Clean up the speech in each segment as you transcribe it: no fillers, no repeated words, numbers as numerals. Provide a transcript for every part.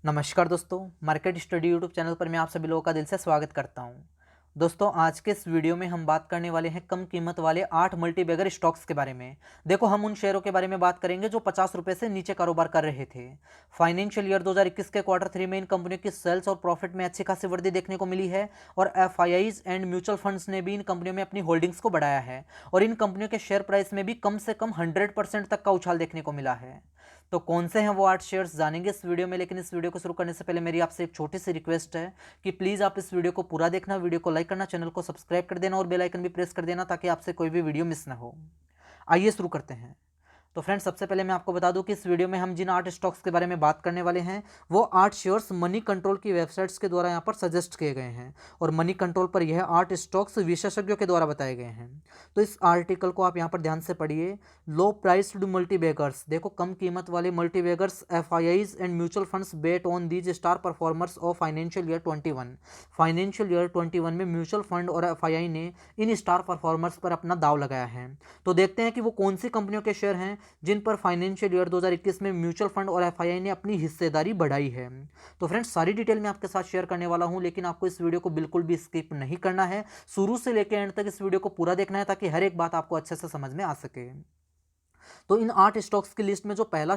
नमस्कार दोस्तों, market study YouTube channel पर मैं आप सभी लोगों का दिल से स्वागत करता हूं। दोस्तों, आज के इस वीडियो में हम बात करने वाले हैं कम कीमत वाले 8 मल्टीबैगर स्टॉक्स के बारे में। देखो, हम उन शेयरों के बारे में बात करेंगे जो 50 रुपये से नीचे कारोबार कर रहे थे। फाइनेंशियल ईयर 2021 के क्वार्टर 3 में इन कंपनियों की सेल्स और प्रॉफिट में अच्छी खासी वृद्धि देखने को मिली है और एफआईआईज एंड म्यूचुअल फंड्स ने भी इन कंपनियों में अपनी होल्डिंग्स को बढ़ाया है और इन कंपनियों के शेयर प्राइस में भी कम से कम 100% तक का उछाल देखने को मिला है। तो कौन से हैं वो 8 शेयर्स जानेंगे इस वीडियो में, लेकिन इस वीडियो को शुरू करने से पहले मेरी आपसे एक छोटी सी रिक्वेस्ट है कि प्लीज़ आप इस वीडियो को पूरा देखना, वीडियो को लाइक करना, चैनल को सब्सक्राइब कर देना और बेल आइकन भी प्रेस कर देना ताकि आपसे कोई भी वीडियो मिस ना हो। आइए शुरू करते हैं। तो फ्रेंड्स, सबसे पहले मैं आपको बता दूं कि इस वीडियो में हम जिन 8 स्टॉक्स के बारे में बात करने वाले हैं वो 8 शेयर्स मनी कंट्रोल की वेबसाइट्स के द्वारा यहाँ पर सजेस्ट किए गए हैं और मनी कंट्रोल पर यह 8 स्टॉक्स विशेषज्ञों के द्वारा बताए गए हैं। तो इस आर्टिकल को आप यहाँ पर ध्यान से पढ़िए। लो प्राइस्ड मल्टीबैगर्स, देखो कम कीमत वाले multibaggers FIIs and mutual funds bet on these star performers of financial year 21। Financial year 21 में म्यूचुअल फंड और एफआईआई ने इन स्टार परफॉर्मर्स पर अपना दाव लगाया है। तो देखते हैं कि वो कौन सी कंपनियों के शेयर हैं जिन पर फाइनेंशियल ईयर 2021 में म्यूचुअल फंड और एफआईआई ने अपनी हिस्सेदारी बढ़ाई है। तो फ्रेंड्स, सारी डिटेल मैं आपके साथ शेयर करने वाला हूं, लेकिन आपको इस वीडियो को बिल्कुल भी स्किप नहीं करना है। शुरू से लेकर एंड तक इस वीडियो को पूरा देखना है ताकि हर एक बात आपको अच्छे से समझ में आ सके। तो इन 8 स्टॉक्स की लिस्ट में जो पहला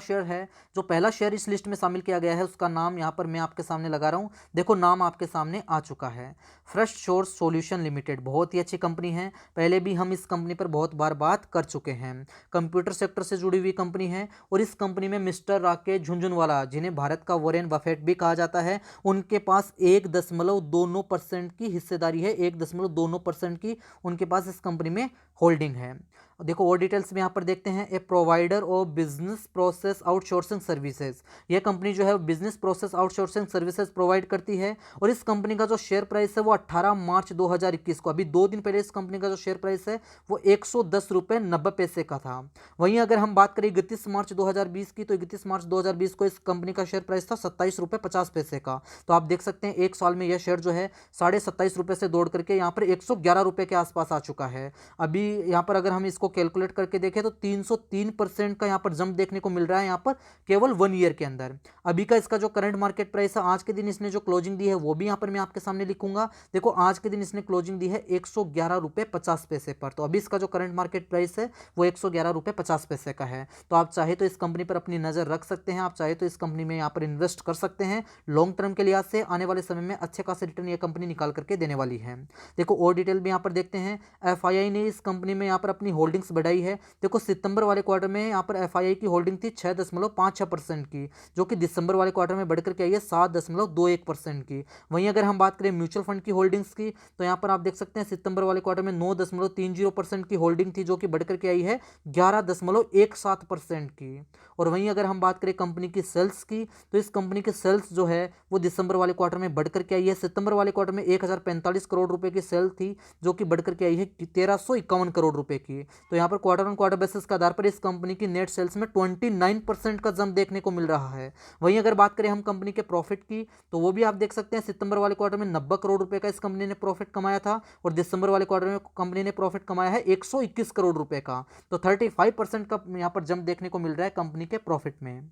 शेयर इस लिस्ट में शामिल किया गया है उसका नाम यहाँ पर मैं आपके सामने लगा रहा हूँ। देखो, नाम आपके सामने आ चुका है, फर्स्ट सोर्स सॉल्यूशन लिमिटेड। बहुत ही अच्छी कंपनी है, पहले भी हम इस कंपनी पर बहुत बार बात कर चुके हैं। कंप्यूटर सेक्टर से जुड़ी हुई कंपनी है और इस कंपनी में मिस्टर राकेश झुनझुनवाला, जिन्हें भारत का वॉरेन बफेट भी कहा जाता है, उनके पास 1.29% की हिस्सेदारी है। 1.29% की उनके पास इस कंपनी में होल्डिंग है। देखो, और डिटेल्स में यहाँ पर देखते हैं। A provider of business process outsourcing services, यह कंपनी जो है business process outsourcing services provide करती है और इस कंपनी का जो शेयर प्राइस है वो 18 मार्च 2021 को, अभी 2 दिन पहले इस कंपनी का जो शेयर प्राइस है वो 110.90 का था। वहीं अगर हम बात करें 31 मार्च 2020 की, तो 31 मार्च 2020 को इस कंपनी का शेयर प्राइस था 27.50 का। तो आप देख सकते हैं एक साल में यह शेयर जो है 27.5 रुपये से दौड़ करके यहाँ पर 111 रुपये के आसपास आ चुका है। अभी यहाँ पर अगर हम इसको कैलकुलेट करके देखें तो 303% का यहाँ पर जंप देखने को मिल रहा है यहाँ पर केवल 1 ईयर के अंदर। अभी का इसका जो करंट मार्केट प्राइस है, आज के दिन इसने जो क्लोजिंग दी है वो भी यहाँ पर मैं आपके सामने लिखूंगा। देखो, आज के दिन इसने क्लोजिंग दी है 111.50 रुपये पर। तो अभी इसका जो करंट मार्केट प्राइस है वो 111.50 का है। तो आप चाहे तो इस कंपनी पर अपनी नजर रख सकते हैं, आप चाहे तो इस कंपनी में यहाँ पर इन्वेस्ट कर सकते हैं। लॉन्ग टर्म के लिहाज से आने वाले समय में अच्छे खासे रिटर्न ये कंपनी निकाल करके देने वाली है। देखो, और डिटेल भी यहाँ पर देखते हैं। एफआईआई ने इस कंपनी में यहाँ पर अपनी होल्डिंग्स बढ़ाई है। देखो, सितंबर वाले क्वार्टर में यहाँ पर एफआईआई की होल्डिंग थी 6.56% की, जो कि दिसंबर वाले क्वार्टर में बढ़कर के आई है 7.21% की। वहीं अगर हम बात करें म्यूचुअल फंड की होल्डिंग्स की, तो यहाँ पर आप देख सकते हैं सितंबर वाले क्वार्टर में 9.30% की होल्डिंग थी, जो कि बढ़कर के आई है 11.17% की। और वहीं अगर हम बात करें कंपनी की सेल्स की, तो इस कंपनी की सेल्स जो है वो दिसंबर वाले क्वार्टर में बढ़कर के आई है। सितंबर वाले क्वार्टर में 1045 करोड़ रुपए की सेल थी, जो कि बढ़कर के आई है 1351 करोड़ रुपए की। तो यहाँ पर क्वार्टर ऑन क्वार्टर बेसिस के आधार पर इस कंपनी की नेट सेल्स में 29% का जंप देखने को मिल रहा है। वहीं अगर बात करें हम कंपनी के प्रॉफिट की, तो वो भी आप देख सकते हैं सितंबर वाले क्वार्टर में 90 करोड़ रुपए का इस कंपनी ने प्रॉफिट कमाया था और दिसंबर वाले क्वार्टर में कंपनी ने प्रॉफिट कमाया है 121 करोड़ रुपए का। तो 35% का यहाँ पर जंप देखने को मिल रहा है कंपनी के प्रॉफिट में।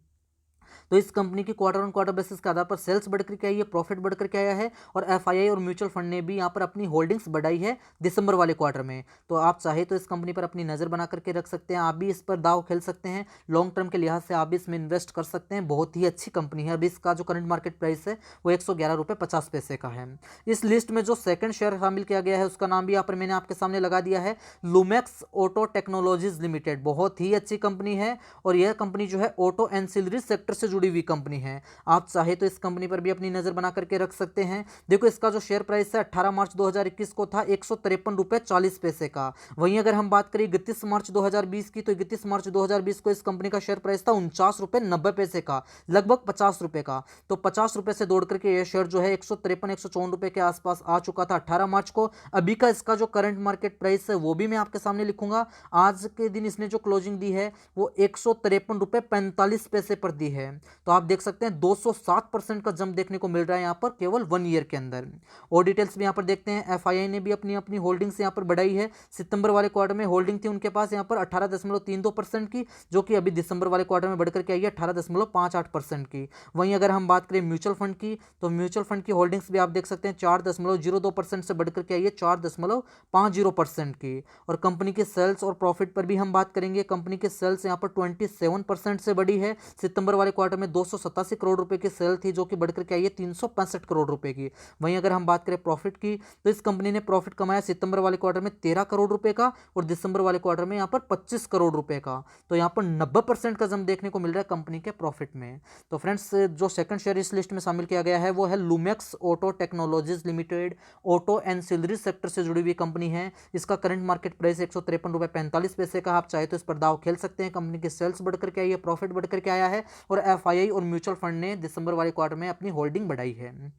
तो इस कंपनी की क्वार्टर ऑन क्वार्टर बेसिस के आधार पर सेल्स बढ़कर के आई है, प्रॉफिट बढ़कर के आया है और एफआईआई और म्यूचुअल फंड ने भी यहाँ पर अपनी होल्डिंग्स बढ़ाई है दिसंबर वाले क्वार्टर में। तो आप चाहे तो इस कंपनी पर अपनी नज़र बना करके रख सकते हैं, आप भी इस पर दाव खेल सकते हैं। लॉन्ग टर्म के लिहाज से आप भी इसमें इन्वेस्ट कर सकते हैं। बहुत ही अच्छी कंपनी है। अभी इसका जो करंट मार्केट प्राइस है वो 111.50 का है। इस लिस्ट में जो सेकंड शेयर शामिल किया गया है उसका नाम भी यहाँ पर मैंने आपके सामने लगा दिया है, लुमेक्स ऑटो टेक्नोलॉजीज लिमिटेड। बहुत ही अच्छी कंपनी है और यह कंपनी जो है ऑटो एंसिलरी सेक्टर से जुड़ी हुई कंपनी है। आप चाहे तो इस कंपनी पर भी अपनी नजर बना करके रख सकते हैं। देखो, इसका जो शेयर प्राइस है 18 मार्च 2021 को था 153.40 का। वहीं अगर हम बात करें 31 मार्च 2020 की, तो 31 मार्च 2020 को इस कंपनी का शेयर प्राइस था 49.90 का, लगभग 50 रुपए का। तो 50 रुपए से दौड़ करके यह शेयर जो है 153-154 रुपए के आसपास आ चुका था 18 मार्च को। अभी का इसका जो करंट मार्केट प्राइस है वो भी मैं आपके सामने लिखूंगा। आज के दिन इसने जो क्लोजिंग दी है वो 153.45 रुपए पर दी है। तो आप देख सकते हैं 207% का जंप देखने को मिल रहा है यहाँ पर केवल 1 ईयर के अंदर। और डिटेल्स भी यहाँ पर देखते हैं, एफआईआई ने भी अपनी अपनी होल्डिंग्स यहाँ पर बढ़ाई है। सितंबर वाले क्वार्टर में होल्डिंग थी उनके पास यहाँ पर 18.32% की, जो कि अभी दिसंबर वाले क्वार्टर में बढ़कर के आई है 18.58% की। वहीं अगर हम बात करें म्यूचुअल फंड की, तो म्यूचुअल फंड की होल्डिंग्स भी आप देख सकते हैं 4.02% से बढ़कर के आई है 4.50% की। और कंपनी के सेल्स और प्रॉफिट पर भी हम बात करेंगे। कंपनी के सेल्स यहाँ पर 27% से बढ़ी है। सितंबर वाले क्वार्टर में 287 करोड़ रुपए की सेल थी, जो कि बढ़कर के आई है 365 करोड़ रुपए की। वहीं अगर हम बात करें प्रॉफिट की, तो इस कंपनी ने प्रॉफिट कमाया सितंबर वाले क्वार्टर में 13 करोड़ रुपए का और दिसंबर वाले क्वार्टर में यहाँ पर 25 करोड़ रुपए का। तो यहाँ पर 90% का जंप देखने को मिल रहा है कंपनी के प्रॉफिट में। तो फ्रेंड्स, जो सेकंड शेयर इस लिस्ट में शामिल किया गया है वो है Lumax auto technologies limited. Auto ancillary sector से जुड़ी हुई कंपनी है। इसका करंट मार्केट प्राइस 153 रुपए 45 पैसे का। आप चाहे तो इस पर दाव खेल सकते हैं। कंपनी की सेल्स बढ़कर के आई है, प्रॉफिट बढ़कर के आया है और एफआईआई और म्यूचुअल फंड ने दिसंबर वाले क्वार्टर में अपनी होल्डिंग बढ़ाई है।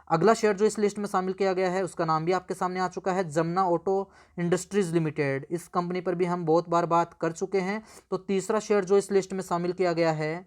अगला शेयर जो इस लिस्ट में शामिल किया गया है उसका नाम भी आपके सामने आ चुका है, जमुना ऑटो इंडस्ट्रीज लिमिटेड। इस कंपनी पर भी हम बहुत बार बात कर चुके हैं। तो तीसरा शेयर जो इस लिस्ट में शामिल किया गया है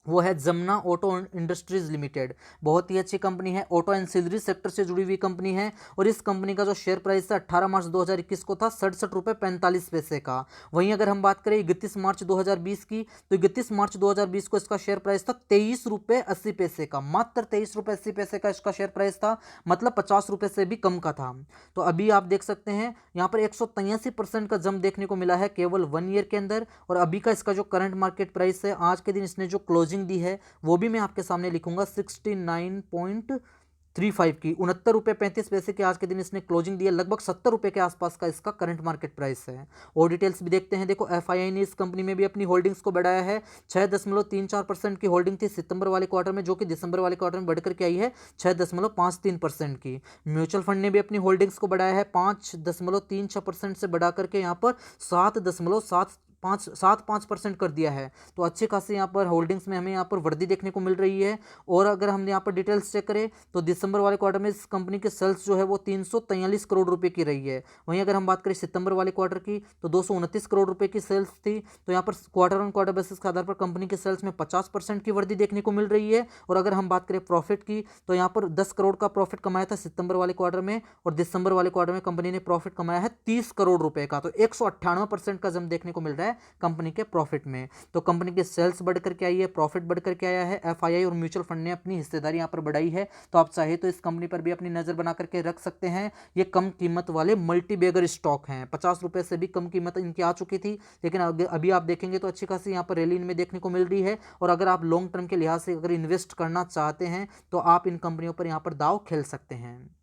वो है जमुना ऑटो इंडस्ट्रीज लिमिटेड। बहुत ही अच्छी कंपनी है, ऑटो एंसिलरी सेक्टर से जुड़ी हुई कंपनी है। और इस कंपनी का जो शेयर प्राइस था 18 मार्च 2021 को था 67 रुपये 45 पैसे का। वहीं अगर हम बात करें 31 मार्च 2020 की, तो 31 मार्च 2020 को इसका शेयर प्राइस था 23 रुपये 80 पैसे का। मात्र 23 रुपये 80 पैसे का इसका शेयर प्राइस था, मतलब 50 रुपये से भी कम का था। तो अभी आप देख सकते हैं यहाँ पर 183% का जंप देखने को मिला है केवल 1 ईयर के अंदर। और अभी का इसका जो करंट मार्केट प्राइस है, आज के दिन इसने जो क्लोजिंग दी है वो भी मैं आपके सामने लिखूंगा 69.35 की, 69 रुपये 35 पैसे के आज के दिन इसने क्लोजिंग दी है। लगभग 70 रुपये के आसपास का इसका करंट मार्केट प्राइस है। और डिटेल्स भी देखते हैं। देखो, एफआईआई ने इस कंपनी में भी अपनी होल्डिंग्स को बढ़ाया है। 6.34% की होल्डिंग थी सितंबर वाले क्वार्टर में, जो कि दिसंबर वाले क्वार्टर में बढ़कर के आई है 6.53% की। म्यूचुअल फंड ने भी अपनी होल्डिंग्स को बढ़ाया है 5.36% से बढ़ा करके यहाँ पर 7.75% कर दिया है। तो अच्छे खासे यहाँ पर होल्डिंग्स में हमें यहाँ पर वृद्धि देखने को मिल रही है। और अगर हम यहाँ पर डिटेल्स चेक करें तो दिसंबर वाले क्वार्टर में इस कंपनी के सेल्स जो है वो 343 करोड़ रुपए की रही है। वहीं अगर हम बात करें सितंबर वाले क्वार्टर की, तो 229 करोड़ रुपए की सेल्स थी। तो यहाँ पर क्वार्टर ऑन क्वार्टर बेसिस के आधार पर कंपनी के सेल्स में 50% की वृद्धि देखने को मिल रही है। और अगर हम बात करें प्रॉफिट की, तो यहाँ पर 10 करोड़ का प्रॉफिट कमाया था सितंबर वाले क्वार्टर में, और दिसंबर वाले क्वार्टर में कंपनी ने प्रॉफिट कमाया है 30 करोड़ रुपए का। तो 198% का जंप देखने को मिल रहा है कंपनी के प्रॉफिट में। तो कंपनी की सेल्स बढ़कर के आई है, प्रॉफिट बढ़कर के आया है। एफआईआई और म्यूचुअल फंड ने अपनी हिस्सेदारी यहाँ पर बढ़ाई है। तो आप चाहे तो इस कंपनी पर भी अपनी नजर बना करके रख सकते हैं। ये कम कीमत वाले मल्टी बैगर स्टॉक हैं। 50 रुपए से भी कम कीमत इनकी आ चुकी थी, लेकिन अभी आप देखेंगे तो अच्छी खासी यहाँ पर रैली इनमें देखने को मिल रही है। और अगर आप लॉन्ग टर्म के लिहाज से अगर इन्वेस्ट करना चाहते हैं तो आप इन कंपनियों पर यहाँ पर दाव खेल सकते हैं।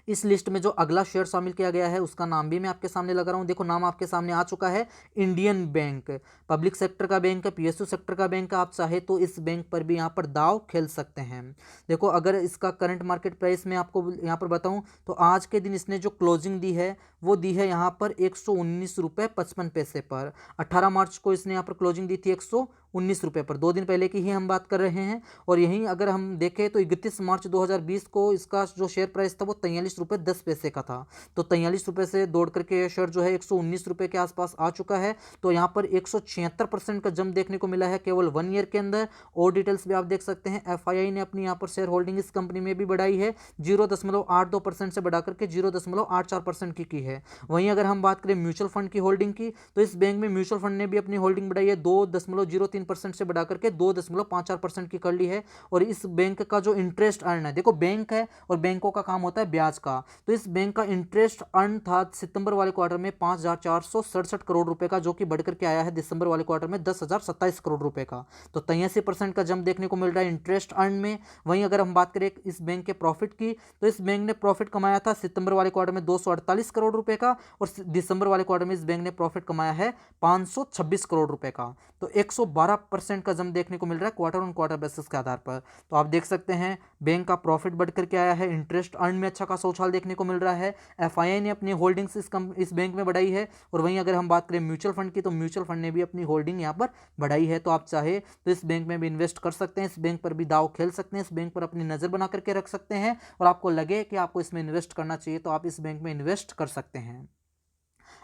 इस लिस्ट में जो अगला शेयर शामिल किया गया है उसका नाम भी मैं आपके सामने लगा रहा हूं। देखो, नाम आपके सामने आ चुका है, इंडियन बैंक। पब्लिक सेक्टर का बैंक है, पीएसयू सेक्टर का बैंक है। आप चाहे तो इस बैंक पर भी यहाँ पर दाव खेल सकते हैं। देखो, अगर इसका करंट मार्केट प्राइस मैं आपको यहाँ पर बताऊं तो आज के दिन इसने जो क्लोजिंग दी है वो दी है यहाँ पर 119 रुपये 55 पैसे पर। 18 मार्च को इसने यहाँ पर क्लोजिंग दी थी 119 रुपये पर। 2 दिन पहले की ही हम बात कर रहे हैं। और यहीं अगर हम देखें तो 31 मार्च 2020 को इसका जो शेयर प्राइस था वो 43 रुपये 10 पैसे का था। तो 43 रुपये से दौड़ करके यह शेयर जो है 119 रुपये के आसपास आ चुका है। तो यहाँ पर 176% का जंप देखने को मिला है केवल 1 ईयर के अंदर। और डिटेल्स भी आप देख सकते हैं। एफआईआई ने अपनी यहाँ पर शेयर होल्डिंग इस कंपनी में भी बढ़ाई है, 0.82% से बढ़ा करके 0.84% की है। वहीं अगर हम बात करें म्यूचुअल फंड की होल्डिंग की, तो इस बैंक में म्यूचुअल फंड ने भी अपनी होल्डिंग बढ़ाई है, 2.03% से बढ़ा करके 2.54% की कर ली है। और इस बैंक का जो इंटरेस्ट अर्न है, देखो बैंक है और बैंकों का काम होता है ब्याज का, तो इस बैंक का इंटरेस्ट अर्न था सितंबर वाले क्वार्टर में 5,467 करोड़ रुपए का, जो कि बढ़कर के आया है दिसंबर वाले क्वार्टर में 10,027 करोड़ रुपए का। तो 83% का जंप देखने को मिल रहा है इंटरेस्ट अर्न में। वहीं अगर हम बात करें इस बैंक के प्रॉफिट की, तो इस बैंक ने प्रॉफिट कमाया था सितंबर वाले क्वार्टर में 248 करोड़ रुपए का, और दिसंबर वाले क्वार्टर में इस बैंक ने प्रॉफिट कमाया है 526 करोड़ रुपए का। तो 112% का जंप देखने को मिल रहा है क्वार्टर ऑन क्वार्टर बेसिस के आधार पर। तो आप देख सकते हैं बैंक का प्रॉफिट बढ़कर के आया है, इंटरेस्ट अर्न में अच्छा खासा उछाल देखने को मिल रहा है। एफआईआई ने अपनी होल्डिंग्स इस बैंक में बढ़ाई है। और वहीं अगर हम बात करें म्यूचुअल फंड की, तो म्यूचुअल फंड ने भी अपनी होल्डिंग यहाँ पर बढ़ाई है। तो आप चाहे तो इस बैंक में भी इन्वेस्ट कर सकते हैं, इस बैंक पर भी दाव खेल सकते हैं, इस बैंक पर अपनी नजर बना करके रख सकते हैं। और आपको लगे कि आपको इसमें इन्वेस्ट करना चाहिए तो आप इस बैंक में इन्वेस्ट कर सकते हैं।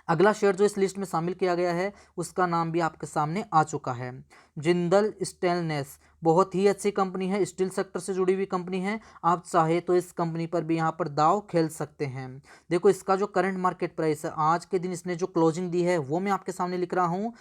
अगला शेयर जो इस लिस्ट में शामिल किया गया है उसका नाम भी आपके सामने आ चुका है, जिंदल स्टेनलेस। बहुत ही अच्छी कंपनी है, स्टील सेक्टर से जुड़ी हुई कंपनी है। आप चाहे तो इस कंपनी पर भी यहाँ पर दाव खेल सकते हैं। देखो इसका जो करंट मार्केट प्राइस है, आज के दिन इसने जो क्लोजिंग दी है वो मैं आपके सामने लिख रहा हूँ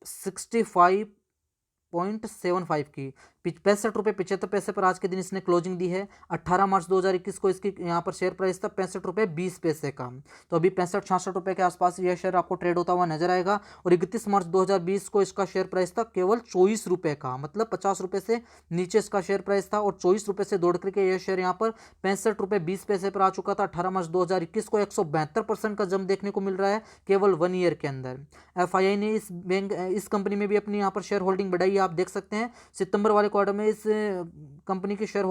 65.75 की, 65 रुपये 75 पैसे पर आज के दिन इसने क्लोजिंग दी है। 18 मार्च 2021 को इसकी यहाँ पर शेयर प्राइस था 65 रुपये 20 पैसे का। तो अभी 65-66 रुपये के आसपास यह शेयर आपको ट्रेड होता हुआ नजर आएगा। और 31 मार्च 2020 को इसका शेयर प्राइस था केवल 24 रुपये का, मतलब 50 रुपये से नीचे इसका शेयर प्राइस था। और 24 रुपये से दौड़ करके यह शेयर यहाँ पर 65 रुपये 20 पैसे पर आ चुका था। 18 मार्च 2021 को 172% का जंप देखने को मिल रहा है केवल 1 ईयर के अंदर। एफआईआई ने इस कंपनी में भी अपनी यहाँ पर शेयर होल्डिंग बढ़ाई है, आप देख सकते हैं। सितंबर वाले क्वार्टर में इस कंपनी की शेयर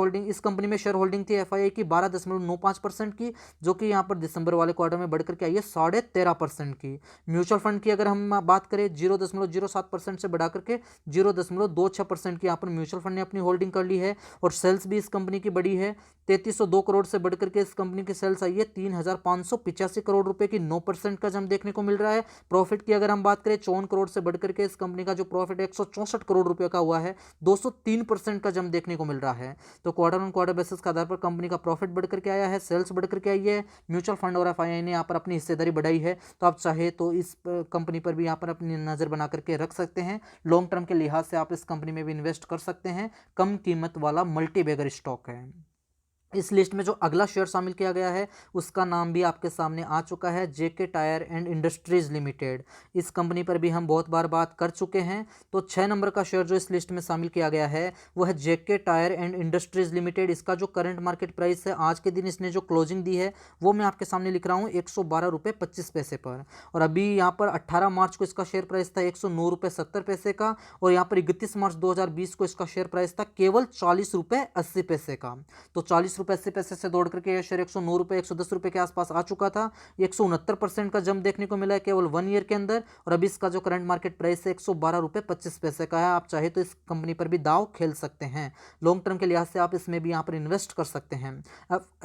होल्डिंग थी एफआईआई की 12.95% की, जो कि यहाँ पर दिसंबर वाले क्वार्टर में बढ़कर के आई है 13.5% की। म्यूचुअल फंड की अगर हम बात करें 0.07% से बढ़ा करके 0.26% की यहाँ पर म्यूचुअल फंड ने अपनी होल्डिंग कर ली है। और सेल्स भी इस कंपनी की बढ़ी है, 3302 करोड़ से बढ़कर के इस कंपनी की सेल्स आई है 3585 करोड़ रुपए की, 9% का जंप देखने को मिल रहा है। प्रॉफिट की अगर हम बात करें 54 करोड़ से बढ़कर के इस कंपनी का जो प्रॉफिट 164 करोड़ रुपए का हुआ है, 203% का जंप देखने को मिल रहा है। तो क्वार्टर ऑन क्वार्टर बेसिस के आधार पर कंपनी का प्रॉफिट बढ़कर के आया है, सेल्स बढ़कर के आई है। म्यूचुअल फंड और एफआईआई ने यहाँ पर अपनी हिस्सेदारी बढ़ाई है। तो आप चाहे तो इस कंपनी पर भी यहाँ पर अपनी नज़र बना करके रख सकते हैं। लॉन्ग टर्म के लिहाज से आप इस कंपनी में भी इन्वेस्ट कर सकते हैं। कम कीमत वाला मल्टी बैगर स्टॉक है। इस लिस्ट में जो अगला शेयर शामिल किया गया है उसका नाम भी आपके सामने आ चुका है, जेके टायर एंड इंडस्ट्रीज लिमिटेड। इस कंपनी पर भी हम बहुत बार बात कर चुके हैं। तो 6 नंबर का शेयर जो इस लिस्ट में शामिल किया गया है वो है जेके टायर एंड इंडस्ट्रीज लिमिटेड। इसका जो करंट मार्केट प्राइस है, आज के दिन इसने जो क्लोजिंग दी है वो मैं आपके सामने लिख रहा हूँ 112 रुपये 25 पैसे पर। और अभी यहाँ पर 18 मार्च को इसका शेयर प्राइस था 109 रुपये 70 पैसे का। और यहाँ पर 31 मार्च 2020 को इसका शेयर प्राइस था केवल 40 रुपये 80 पैसे का। तो 40 रुपये 80 पैसे से दौड़ करके यह शेयर 109 रुपये 110 रुपये के आसपास आ चुका था। 169% का जंप देखने को मिला है केवल 1 ईयर के अंदर। और अभी इसका जो करंट मार्केट प्राइस है 112 रुपये 25 पैसे का है। आप चाहे तो इस कंपनी पर भी दाव खेल सकते हैं। लॉन्ग टर्म के लिहाज से आप इसमें भी यहाँ पर इन्वेस्ट कर सकते हैं।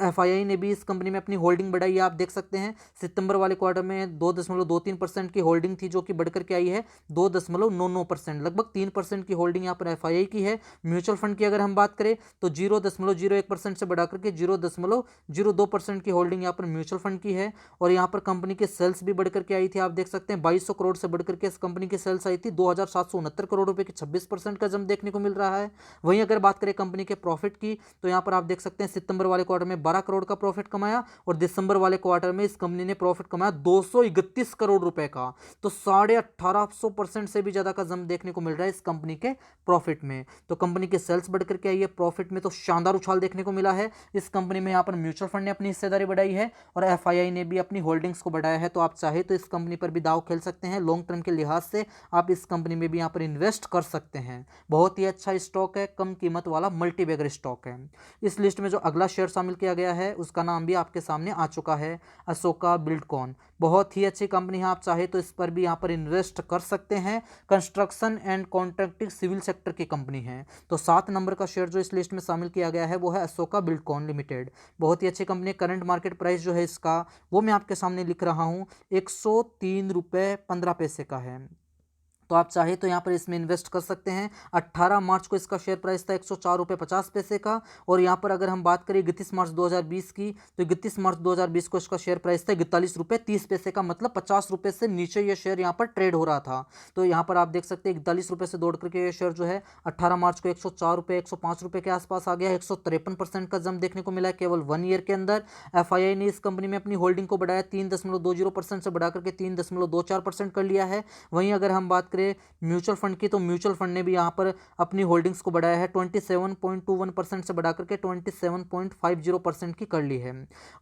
एफआईआई ने भी इस कंपनी में अपनी होल्डिंग बढ़ाई है, आप देख सकते हैं। सितंबर वाले क्वार्टर में 2.23% की होल्डिंग थी, जो कि बढ़कर के आई है 2.99%, लगभग 3% की होल्डिंग यहाँ पर एफआईआई की है। म्यूचुअल फंड की अगर हम बात करें तो 0.01% से बढ़ाकर के 0.02% की होल्डिंग यहाँ पर म्यूचुअल फंड की है। और यहाँ पर कंपनी के सेल्स भी बढ़कर के आई थी, आप देख सकते हैं 2200 करोड़ से बढ़कर के इस कंपनी की सेल्स आई थी 2769 करोड़ रुपए की, 26% का जंप देखने को मिल रहा है। वहीं अगर बात करें कंपनी के प्रॉफिट की तो यहाँ पर आप देख सकते हैं सितंबर वाले क्वार्टर में 12 करोड़ का प्रॉफिट कमाया और दिसंबर वाले क्वार्टर में इस कंपनी ने प्रॉफिट कमाया 231 करोड़ रुपए का। तो 1850% से भी ज्यादा का जंप देखने को मिल रहा है इस कंपनी के प्रॉफिट में। तो कंपनी के सेल्स बढ़कर के आई है, प्रॉफिट में तो शानदार उछाल देखने को मिला है इस कंपनी में। यहाँ पर म्यूचुअल फंड ने अपनी हिस्सेदारी बढ़ाई है और एफआईआई ने भी अपनी होल्डिंग्स को बढ़ाया है। तो आप चाहे तो इस कंपनी पर भी दाव खेल सकते हैं। लॉन्ग टर्म के लिहाज से आप इस कंपनी में भी यहाँ पर इन्वेस्ट कर सकते हैं। बहुत ही अच्छा स्टॉक है, कम कीमत वाला मल्टी बैगर स्टॉक है। इस लिस्ट में जो अगला शेयर शामिल किया गया है उसका नाम भी आपके सामने आ चुका है, अशोका बिल्डकॉन। बहुत ही अच्छी कंपनी है, आप चाहे तो इस पर भी यहाँ पर इन्वेस्ट कर सकते हैं। Construction and contracting civil sector की कंपनी है। तो 7 नंबर का शेयर जो इस लिस्ट में शामिल किया गया है वो है अशोका बिल्डकॉन लिमिटेड। बहुत ही अच्छी कंपनी। करंट मार्केट प्राइस जो है इसका वो मैं आपके सामने लिख रहा हूँ 103 रुपये 15 पैसे का है। तो आप चाहे तो यहाँ पर इसमें इन्वेस्ट कर सकते हैं। 18 मार्च को इसका शेयर प्राइस था 104 रुपये 50 पैसे का। और यहाँ पर अगर हम बात करें 31 मार्च 2020 की तो 31 मार्च 2020 को इसका शेयर प्राइस था 41 रुपये 30 पैसे का, मतलब 50 रुपये से नीचे यह शेयर यहाँ पर ट्रेड हो रहा था। तो यहाँ पर आप देख सकते हैं 41 रुपये से दौड़ करके ये शेयर जो है 18 मार्च को 104 रुपये 105 रुपये के आसपास आ गया। 153% का जंप देखने को मिला है केवल 1 ईयर के अंदर। एफआईआई ने इस कंपनी में अपनी होल्डिंग को बढ़ाया 3.20% से बढ़ा करके 3.24% कर लिया है। वहीं अगर हम बात करें म्यूचुअल फंड की तो म्यूचुअल फंड ने भी यहां पर अपनी होल्डिंग्स को बढ़ाया है 27.21% से बढ़ा करके 27.50% की कर ली है।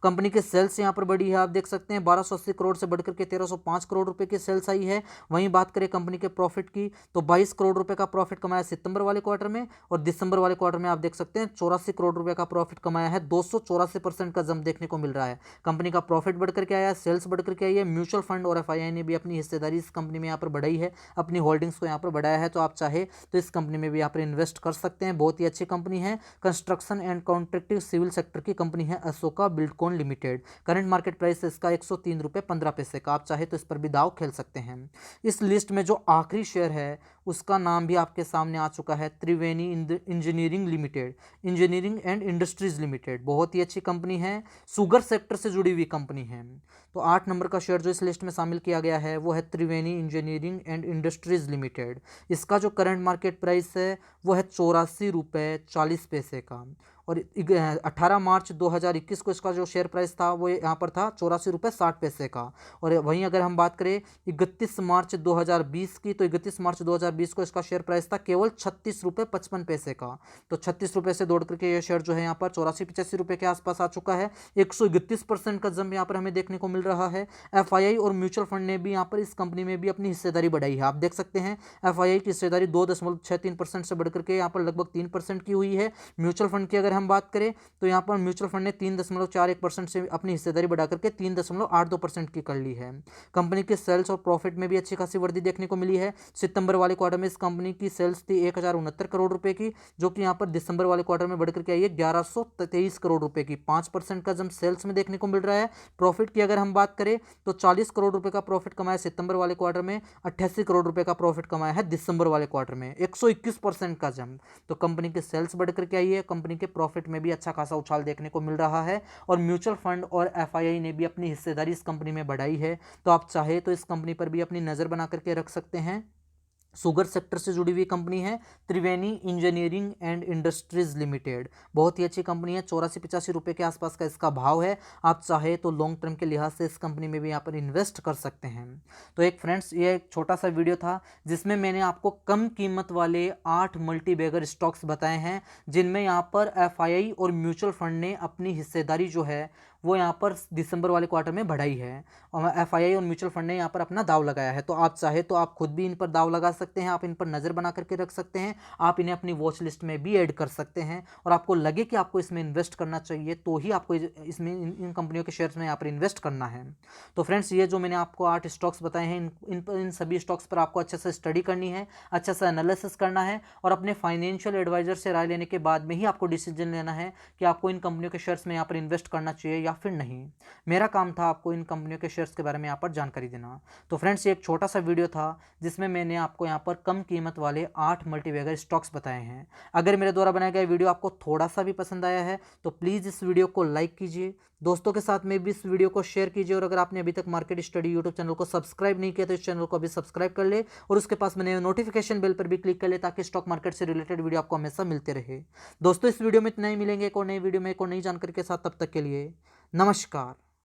कंपनी के सेल्स यहां पर बढ़ी है, आप देख सकते हैं 1280 करोड़ से बढ़कर के 1305 करोड़ रुपए की सेल्स आई है। वहीं बात करें कंपनी के प्रॉफिट की तो 22 करोड़ रुपए का प्रॉफिट कमाया सितंबर वाले क्वार्टर में और दिसंबर वाले क्वार्टर में आप देख सकते हैं 84 करोड़ रुपए का प्रॉफिट कमाया है। 284% का जंप देखने को मिल रहा है। कंपनी का प्रॉफिट बढ़कर के आया है, सेल्स बढ़कर के आई है। म्यूचुअल फंड और एफआईआई ने भी अपनी हिस्सेदारी इस कंपनी में यहाँ पर बढ़ाई है, अपनी होल्डिंग्स को यहाँ पर बढ़ाया है। तो आप चाहे तो इस कंपनी में भी यहाँ पर इन्वेस्ट कर सकते हैं। बहुत ही अच्छी कंपनी है, construction and contractive civil sector की कंपनी है Ashoka Buildcon limited. Current market price इसका 103 रुपये 15 पैसे का। आप चाहे तो इस पर भी दाव खेल सकते हैं। इस लिस्ट में जो आखिरी शेयर है उसका नाम भी आपके सामने आ चुका है, Triveni engineering limited, engineering and industries limited. बहुत ही अच्छी कंपनी है, शुगर सेक्टर से जुड़ी हुई कंपनी है। तो 8 नंबर का शेयर जो इस लिस्ट में शामिल किया गया है वो है Triveni engineering and industries limited. इसका जो करंट मार्केट प्राइस है वो है 84 रुपये 40 पैसे का। और 18 मार्च 2021 को इसका जो शेयर प्राइस था वो यहाँ पर था 84 रुपये 60 पैसे का। और वहीं अगर हम बात करें 31 मार्च 2020 की, तो 31 मार्च 2020 को इसका शेयर प्राइस था केवल 36 रुपये 55 पैसे का। तो 36 रुपये से दौड़ करके ये शेयर जो है यहाँ पर 84-85 रुपये के आसपास आ चुका है। 131% का जंप यहाँ पर हमें देखने को मिल रहा है। FII और म्यूचुअल फंड ने भी यहाँ पर इस कंपनी में भी अपनी हिस्सेदारी बढ़ाई है। आप देख सकते हैं FII की हिस्सेदारी 2.63% से बढ़ करके यहाँ पर लगभग 3% की हुई है। म्यूचुअल फंड की अगर हम बात करें तो यहाँ पर म्यूचुअल फंड ने 3.41% से अपनी हिस्सेदारी बढ़ा करके 3.82% की कर ली है। कंपनी के सेल्स और प्रॉफिट में भी अच्छी खासी वृद्धि देखने को मिली है। सितंबर वाले क्वार्टर में इस कंपनी की सेल्स थी 1069 करोड़ रुपए की, जो कि यहाँ पर दिसंबर वाले क्वार्टर में बढ़ करके आई है 1123 करोड़ रुपए की। 5% का जंप सेल्स में देखने को मिल रहा है। प्रॉफिट की अगर हम बात करें तो 40 करोड़ रुपए का प्रॉफिट कमाया सितंबर वाले क्वार्टर में, 88 करोड़ रुपए का प्रॉफिट कमाया है दिसंबर वाले क्वार्टर में। 121% का जंप। तो कंपनी की सेल्स बढ़ करके आई है, कंपनी के प्रॉफिट में भी अच्छा खासा उछाल देखने को मिल रहा है। और म्यूचुअल फंड और FII ने भी अपनी हिस्सेदारी इस कंपनी में बढ़ाई है। तो आप चाहे तो इस कंपनी पर भी अपनी नज़र बना करके रख सकते हैं। शुगर सेक्टर से जुड़ी हुई कंपनी है Triveni engineering and industries limited. बहुत ही अच्छी कंपनी है, 84-85 रुपये के आसपास का इसका भाव है। आप चाहे तो लॉन्ग टर्म के लिहाज से इस कंपनी में भी यहाँ पर इन्वेस्ट कर सकते हैं। तो एक फ्रेंड्स, ये एक छोटा सा वीडियो था जिसमें मैंने आपको कम कीमत वाले 8 मल्टीबैगर स्टॉक्स बताए हैं, जिनमें यहाँ पर FII और म्यूचुअल फंड ने अपनी हिस्सेदारी जो है वो यहाँ पर दिसंबर वाले क्वार्टर में बढ़ाई है। और FII और म्यूचुअल फंड ने यहाँ पर अपना दाव लगाया है। तो आप चाहे तो आप खुद भी इन पर दाव लगा सकते हैं, आप इन पर नज़र बना करके रख सकते हैं, आप इन्हें अपनी वॉच लिस्ट में भी ऐड कर सकते हैं। और आपको लगे कि आपको इसमें इन्वेस्ट करना चाहिए तो ही आपको इसमें इन कंपनियों के शेयर्स में यहाँ पर इन्वेस्ट करना है। तो फ्रेंड्स, ये जो मैंने आपको 8 स्टॉक्स बताए हैं, इन सभी स्टॉक्स पर आपको अच्छे से स्टडी करनी है, अच्छा सा एनालिसिस करना है और अपने फाइनेंशियल एडवाइजर से राय लेने के बाद में ही आपको डिसीजन लेना है कि आपको इन कंपनियों के शेयर्स में यहाँ पर इन्वेस्ट करना चाहिए या फिर नहीं। मेरा काम था आपको इन कंपनियों के शेयर्स के बारे में यहाँ पर जानकारी देना। तो फ्रेंड्स, ये एक छोटा सा वीडियो था जिसमें मैंने आपको यहाँ पर कम कीमत वाले 8 मल्टीबैगर स्टॉक्स बताए हैं। अगर मेरे द्वारा बनाया गया वीडियो आपको थोड़ा सा भी पसंद आया है तो प्लीज़ इस वीडियो को लाइक कीजिए, दोस्तों के साथ में भी इस वीडियो को शेयर कीजिए। और अगर आपने अभी तक मार्केट स्टडी यूट्यूब चैनल को सब्सक्राइब नहीं किया तो इस चैनल को अभी सब्सक्राइब कर ले और उसके पास में नोटिफिकेशन बेल पर भी क्लिक कर ले, ताकि स्टॉक मार्केट से रिलेटेड वीडियो आपको हमेशा मिलते रहे। दोस्तों, इस वीडियो में इतना ही, मिलेंगे एक और नई वीडियो में एक और नई जानकारी के साथ। तब तक के लिए नमस्कार।